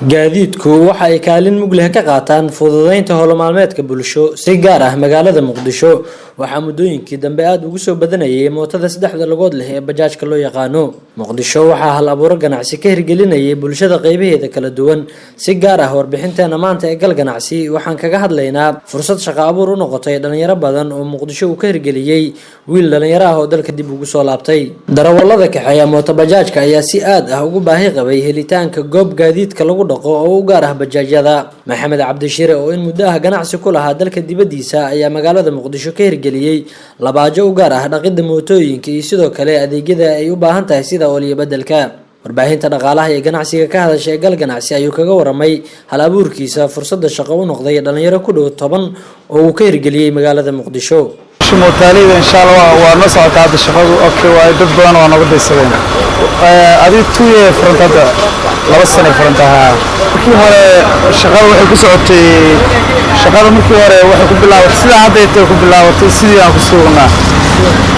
gaadiidku waxa ay kaalin mug leh ka qaataan fududeynta howlo maalmeedka bulsho si gaar ah magaalada Muqdisho waxa muddooyinkii dambe aad ugu soo badanayay mootada saddexda lugood leh ee bajaajka loo yaqaano Muqdisho waxa hal abuur ganacsi ka hirgelinayay bulshada qaybaheeda kala duwan si gaar ah warbixinteena maanta ee gal ganacsi waxaan kaga hadlaynaa fursad shaqo abuur u noqotay dhalinyaro badan oo Muqdisho uu ka hirgeliyay wiil dhalinyaro ah oo dalka dib ugu soo laabtay darawallada kaxeeya mooto bajaajka ayaa si aad ah ugu baahi qabay helitaanka goob gaadiidka lagu dhaqo oo u gaar ah bajaajyada Maxamed Cabdishire oo in muddo ah ganacsi ku lahaa dalka dibadiisa ayaa magaalada Muqdisho ka hirgeliyay labaajo u gaar ah dhaqida mootooyinka iyo sidoo kale adeegyada ay u baahan tahay sida ooliyo bedelka warbaahinta dhaqaalaha ee ganacsiga ka hadashay gal ganacsi ayuu kaga waramay hal abuurkiisa fursada shaqo u noqday dhalinyaro ku dhow 10 oo uu ka hirgeliyay magaalada Muqdisho موتاليد إن شاء الله ونصعد هذا الشغل أوكي ويدب أنا ونقدر السبين أدي توي فرنت هذا لا بس أنا فرنتها كي هذا الشغل وحكي صعدتي شغل مكي هذا وحكي بالله وتسيد هذا يتوكل بالله وتسيد أنا كسوقنا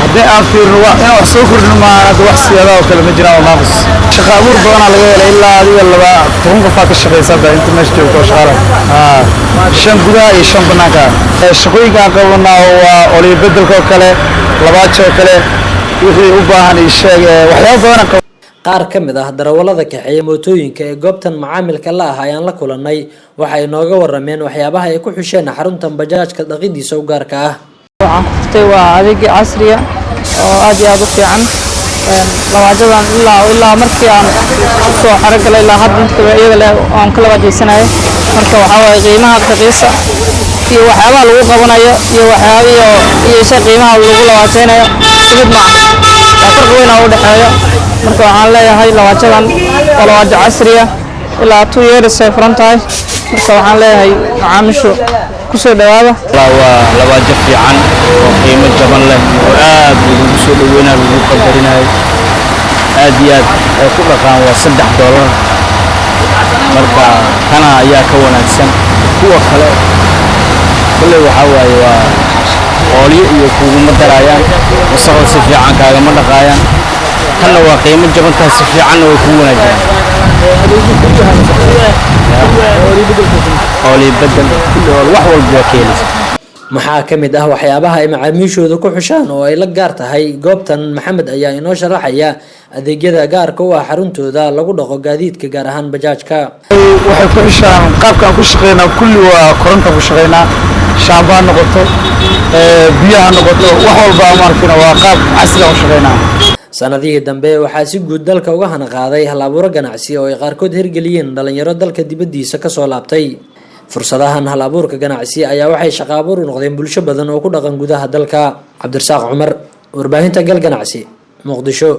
هذا أفير أنا أحسوكر ما هذا وحسي هذا وكلام جنا وناقص شغل أمور بنا لقيه إلا هذه اللي بقى تهم كفاك الشغل سبب أنت مش جوك شغال شن كذا يشن بناك الشغل كأقولنا هو أولي بدل كله لباجة كله وفي أباهن الشيء وحياة qaar kamid ah darawallada kaxeeya mootooyinka ee goobtan macaamilka la ah ayaan la kulanay waxay nooga warameen waxyaabaha ay ku xusheen xaruntan bajaajka dhaqidiisa u gaarka ah waxaan ku furtay waa adeeg casri ah oo aad iyo aad u fiican labaajadan ilaa markii aan soo xaragalay ilaa hadda inta iyaga leh aan kala wajeysanayo marka waxa way qiimaha raqiisa iyo waxyaabaha lagu qabanayo iyo waxyaabaha iyo qiimaha lagu lawaateynayo sidoo ma farq weyn oo u dhaxeeyo marka waxaan leeyahay labaajadan waa labaajo casri ah ilaa 2 years ay furan tahay marka waxaan leeyahay macaamiishu ku soo dhawaada waa labaajo fiican oo qiimo jaban leh oo aad ugu soo dhaweynaa ugu qadarinayo aad iyo aad ku dhaqaan waa $3 marka kana ayaa ka wanaagsan kuwa kale kale waxa waaye waa ooliyo iyo kuuma darayaan wasaqo si fiican kaaga ma dhaqayaan kana waa qiimo jaban taas si fiican oo ku wanaagsan ooliyo bedel wax walba keenaysa maxaa kamid ah waxyaabaha ay macaamiishooda ku xushaan oo ay la gaar tahay goobtan Maxamed ayaa inoo sharaxaya adeegyada gaarka u ah xaruntooda lagu dhaqo gaadiidka gaar ahaan bajaajka waxay ku xushaan qaabka ku shaqeynaa kulli waa koronto ku shaqeynaa shaambaan noqoto biyaha noqoto wax walba markina waa qaab casri ah u shaqeynaa sanadihii dambe waxaa si guud dalka uga hana qaaday hal abuur ganacsi oo ay qaarkood hirgeliyeen dhalinyaro dalka dibadiisa ka soo laabtay fursadahan hal abuurka ganacsi ayaa waxay shaqo abuur u noqdeen bulsho badan oo ku dhaqan gudaha dalka Cabdirasaaq Cumar warbaahinta gal ganacsi Muqdisho.